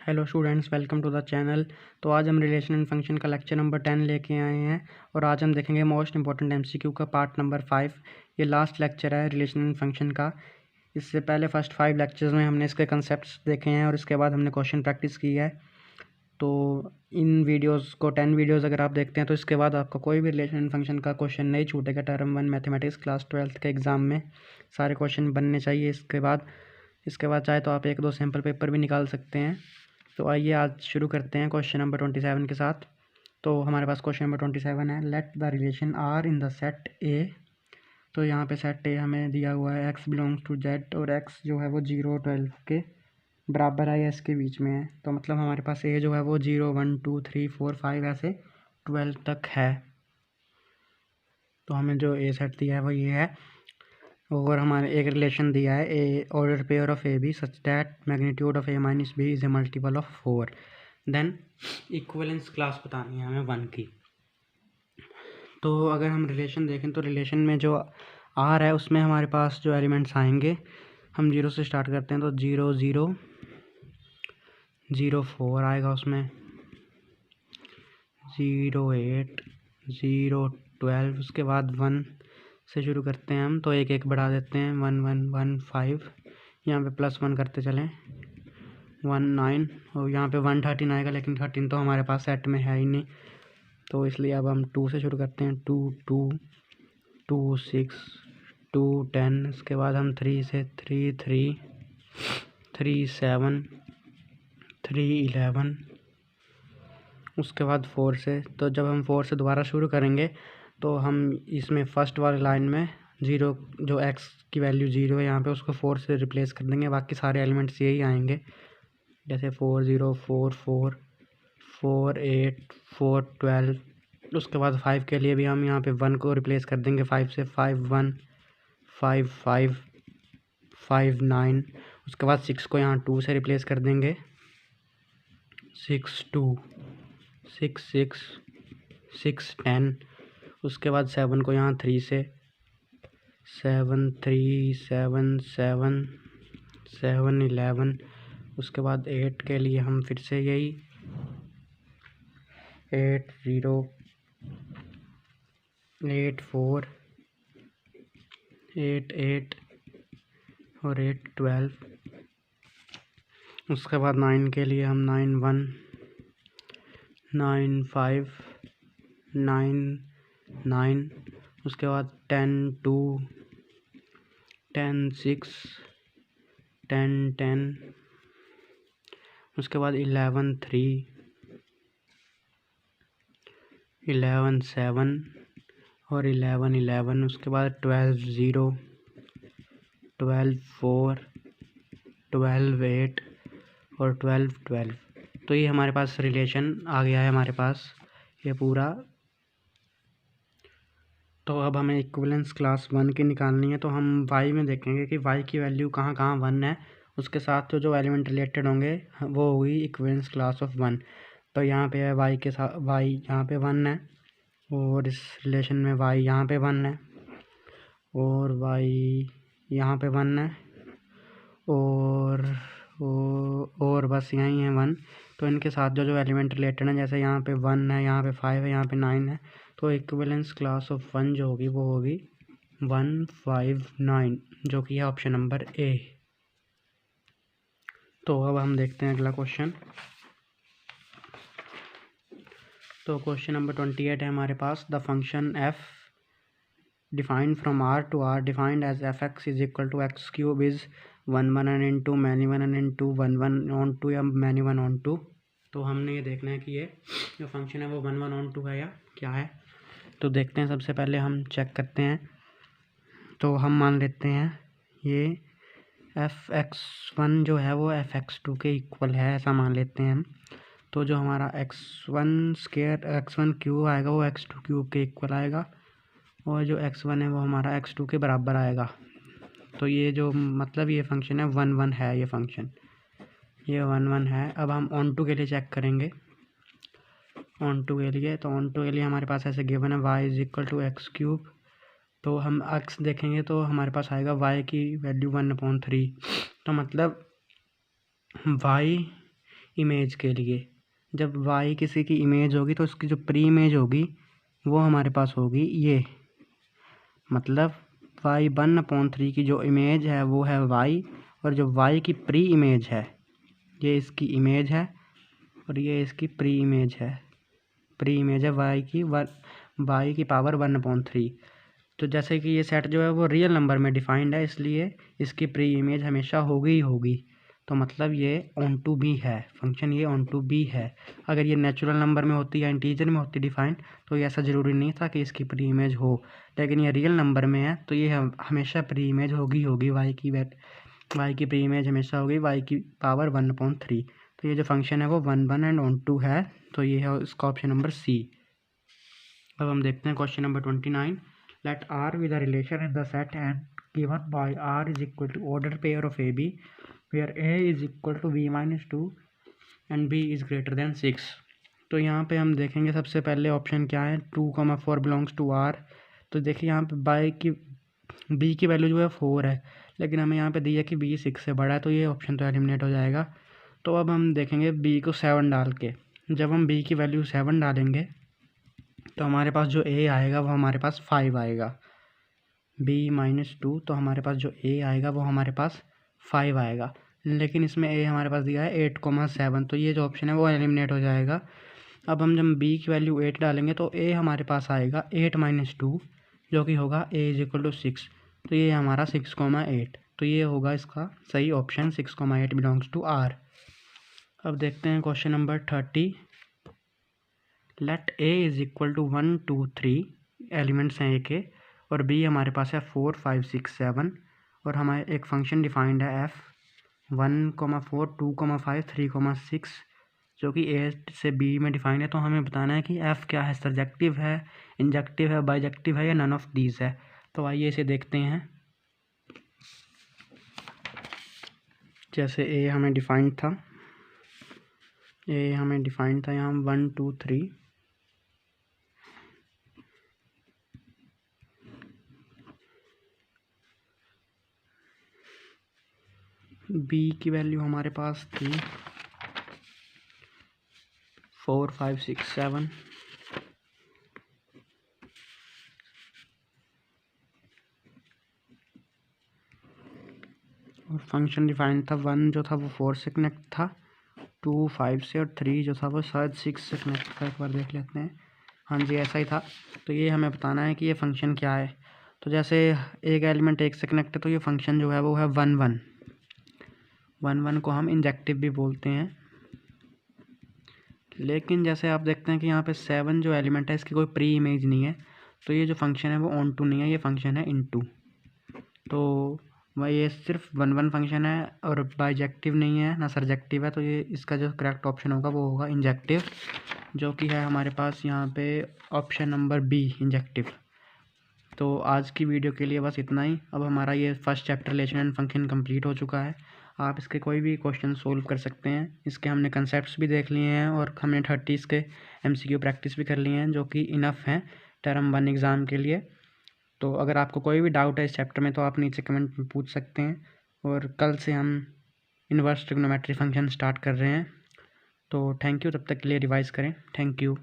Hello students, welcome to the channel. तो आज हम रिलेशन एंड फंक्शन का लेक्चर नंबर 10 लेके आए हैं और आज हम देखेंगे मोस्ट इंपॉर्टेंट एमसीक्यू का पार्ट नंबर 5। ये लास्ट लेक्चर है रिलेशन एंड फंक्शन का। इससे पहले फर्स्ट 5 लेक्चर्स में हमने इसके कंसेप्ट्स देखे हैं और इसके बाद हमने क्वेश्चन प्रैक्टिस की है। तो इन वीडियोस को 10 वीडियोस अगर आप देखते हैं तो इसके बाद आपका कोई भी रिलेशन एंड फंक्शन का क्वेश्चन नहीं छूटेगा। टर्म 1 मैथमेटिक्स क्लास 12th के एग्ज़ाम में सारे क्वेश्चन बनने चाहिए। इसके बाद चाहे तो आप 1-2 सैम्पल पेपर भी निकाल सकते हैं। तो आइए आज शुरू करते हैं क्वेश्चन नंबर 27 के साथ। तो हमारे पास क्वेश्चन नंबर 27 है, let the relation R in the set A. तो यहाँ पे सेट ए हमें दिया हुआ है x बिलोंग्स टू z और x जो है वो 0 12 के बराबर है, s के बीच में है। तो मतलब हमारे पास a जो है वो 0 1 2 3 4 5 ऐसे 12 तक है। तो हमें जो a सेट दिया है वो ये है और हमारे एक रिलेशन दिया है a order pair of a b such that magnitude of a minus b is a multiple of 4। Then equivalence class बतानी है हमें 1 की। तो अगर हम रिलेशन देखें तो रिलेशन में जो आर है उसमें हमारे पास जो एलिमेंट्स आएंगे, हम 0 से स्टार्ट करते हैं तो 0 0 0 4 आएगा, उसमें 0 8 0 12, उसके बाद 1 से शुरू करते हैं हम तो एक एक बढ़ा देते हैं 1 1 1 5, यहाँ पे +1 करते चलें 1 9 और यहाँ पे 1 13 आएगा, लेकिन 13 तो हमारे पास सेट में है ही नहीं, तो इसलिए अब हम 2 से शुरू करते हैं 2 2 2 6 2 10, उसके बाद हम 3 से 3 3 3 7 3 11, उसके बाद 4 से। तो जब हम 4 से दोबारा शुरू करेंगे तो हम इसमें फर्स्ट वाली लाइन में 0 जो x की वैल्यू 0 है यहाँ पे उसको 4 से रिप्लेस कर देंगे, बाकी सारे एलिमेंट्स यही आएंगे, जैसे 4 0 4 4 4 8 4 12। उसके बाद 5 के लिए भी हम यहाँ पे 1 को रिप्लेस कर देंगे 5 से, 5 1 5 5 5 9। उसके बाद 6 को यहाँ 2 से रिप्लेस कर देंगे 6 2 6 6 6 10। उसके बाद 7 को यहाँ 3 से 7 3 7 7 7 11। उसके बाद 8 के लिए हम फिर से यही 8 0 8 4 8 8 और 8 12। उसके बाद 9 के लिए हम 9 1 9 5 9 9। उसके बाद 10 2 10 6 10 10। उसके बाद 11 3 11 7 और 11 11। उसके बाद 12 0 12 4 12 8 और 12 12। तो ये हमारे पास रिलेशन आ गया है हमारे पास ये पूरा। तो अब हमें इक्विवेलेंस क्लास 1 की निकालनी है, तो हम y में देखेंगे कि y की वैल्यू कहाँ कहाँ 1 है, उसके साथ तो जो एलिमेंट रिलेटेड होंगे वो होगी इक्विवेलेंस क्लास ऑफ 1। तो यहाँ पे है y के साथ y यहाँ पे 1 है और इस रिलेशन में y यहाँ पे 1 है और y यहाँ पे 1 है और बस यहीं है 1। तो इनके साथ जो एलिमेंट रिलेटेड है, जैसे यहाँ पे 1 है, यहाँ पे 5 है, यहाँ पे 9 है, तो इक्विवेलेंस क्लास ऑफ 1 जो होगी वो होगी 1 5 9, जो कि है ऑप्शन नंबर ए। तो अब हम देखते हैं अगला क्वेश्चन। तो क्वेश्चन नंबर 28 है हमारे पास, the function f defined from r to r defined as fx is equal to x cube is 1 1 and into many 1 and into 1 1 on 2 या many 1 on 2। तो हमने ये देखना है कि ये जो फंक्शन है वो 1 1 on 2 है या क्या है। तो देखते हैं, सबसे पहले हम चेक करते हैं। तो हम मान लेते हैं ये f(x1) जो है वो f(x2) के इक्वल है, ऐसा मान लेते हैं हम। तो जो हमारा x1 क्यूब आएगा वो x2 क्यूब के इक्वल आएगा और जो x1 है वो हमारा x2 के बराबर आएगा। तो ये जो मतलब ये फंक्शन है 1 1 है, ये फंक्शन ये 1 1 है। अब हम ऑन टू के लिए चेक करेंगे। ऑन टू के लिए हमारे पास ऐसे गिवन है y is equal to x cube. तो हम x देखेंगे तो हमारे पास आएगा y की वैल्यू 1/3। तो मतलब y इमेज के लिए। जब y किसी की इमेज होगी तो उसकी जो प्री इमेज होगी वो हमारे पास होगी ये, मतलब y1/3 की जो इमेज है वो है y, और जो y की प्री इमेज है ये इसकी इमेज है और ये इसकी प्री इमेज है। प्री इमेज है y की पावर 1/3। तो जैसे कि ये सेट जो है वो रियल नंबर में डिफाइंड है, इसलिए इसकी प्री इमेज हमेशा होगी ही होगी। तो मतलब ये ऑन टू बी है, फंक्शन ये ऑन टू बी है। अगर ये नेचुरल नंबर में होती या इंटीजर में होती डिफाइंड तो ये ऐसा ज़रूरी नहीं था कि इसकी प्री इमेज हो, लेकिन ये रियल नंबर में है तो ये हमेशा प्री इमेज होगी y की प्री इमेज हमेशा होगी y की पावर 1/3। तो ये जो फंक्शन है वो 1 1 एंड ऑन टू है, तो ये है इसका ऑप्शन नंबर सी। अब हम देखते हैं question number 29। Let R with a relation in the set and given by R is equal to ordered pair of AB where A is equal to B minus 2 and B is greater than 6। तो यहाँ पे हम देखेंगे सबसे पहले option क्या है, 2,4 belongs to R। तो देखिए यहाँ पे B की वैल्यू जो है 4 है, लेकिन हमें यहाँ पे दिया कि B 6 से बड़ा है, तो ये ऑप्शन तो एलिमिनेट हो जाएगा। तो अब हम देखेंगे B को 7 डाल के, जब हम B की वैल्यू 7 डालेंगे तो हमारे पास जो A आएगा वो हमारे पास 5 आएगा। B माइनस 2, तो हमारे पास जो A आएगा वो हमारे पास 5 आएगा, लेकिन इसमें A हमारे पास दिया है 8,7, तो ये जो ऑप्शन है वो एलिमिनेट हो जाएगा। अब हम जब B की वैल्यू 8 डालेंगे तो A हमारे पास आएगा 8 माइनस 2, जो कि होगा A इज इक्वल टू 6। तो ये हमारा 6,8, तो ये होगा इसका सही ऑप्शन, 6,8 बिलोंग्स टू R। अब देखते हैं question number 30। Let A is equal to 1 2 3, elements हैं A के, और B हमारे पास है 4 5 6 7, और हमारे एक फंक्शन डिफाइंड है f 1,4 2,5 3,6, जो कि A से B में डिफाइंड है। तो हमें बताना है कि f क्या है, सर्जेक्टिव है, इंजेक्टिव है, बाइजेक्टिव है या नन ऑफ दीज है। तो आइए इसे देखते हैं। जैसे A हमें डिफाइंड था, यहाँ 1 2 3, B की वैल्यू हमारे पास थी 4 5 6 7, और फंक्शन डिफाइंड था। 1 जो था वो 4 से कनेक्ट था, 2 5 से, और 3 जो था वो शायद 6 से कनेक्ट था। एक बार देख लेते हैं, हाँ जी ऐसा ही था। तो ये हमें बताना है कि ये फंक्शन क्या है। तो जैसे एक एलिमेंट 1 से कनेक्ट है तो ये फंक्शन जो है वो है 1 1 1 1 को हम इंजेक्टिव भी बोलते हैं। लेकिन जैसे आप देखते हैं कि यहाँ पे 7 जो एलिमेंट है इसकी कोई प्री इमेज नहीं है, तो ये जो फंक्शन है वो ऑन टू नहीं है, ये फंक्शन है इन टू। तो वह ये सिर्फ 1 1 फंक्शन है और बाइजेक्टिव नहीं है ना सर्जेक्टिव है, तो ये इसका जो करेक्ट ऑप्शन होगा वो होगा इंजेक्टिव, जो कि है हमारे पास यहाँ पे ऑप्शन नंबर बी, इंजेक्टिव। तो आज की वीडियो के लिए बस इतना ही। अब हमारा ये first chapter relation and function complete हो चुका है। आप इसके कोई भी क्वेश्चन सोल्व कर सकते हैं। इसके हमने कंसेप्ट्स भी देख लिए हैं और हमने 30 के MCQ प्रैक्टिस भी कर लिए हैं, जो कि इनफ हैं टर्म 1 एग्ज़ाम के लिए। तो अगर आपको कोई भी डाउट है इस चैप्टर में तो आप नीचे कमेंट में पूछ सकते हैं। और कल से हम इनवर्स ट्रिग्नोमेट्री फंक्शन स्टार्ट कर रहे हैं। तो थैंक यू, तब तक के लिए रिवाइज़ करें। Thank you.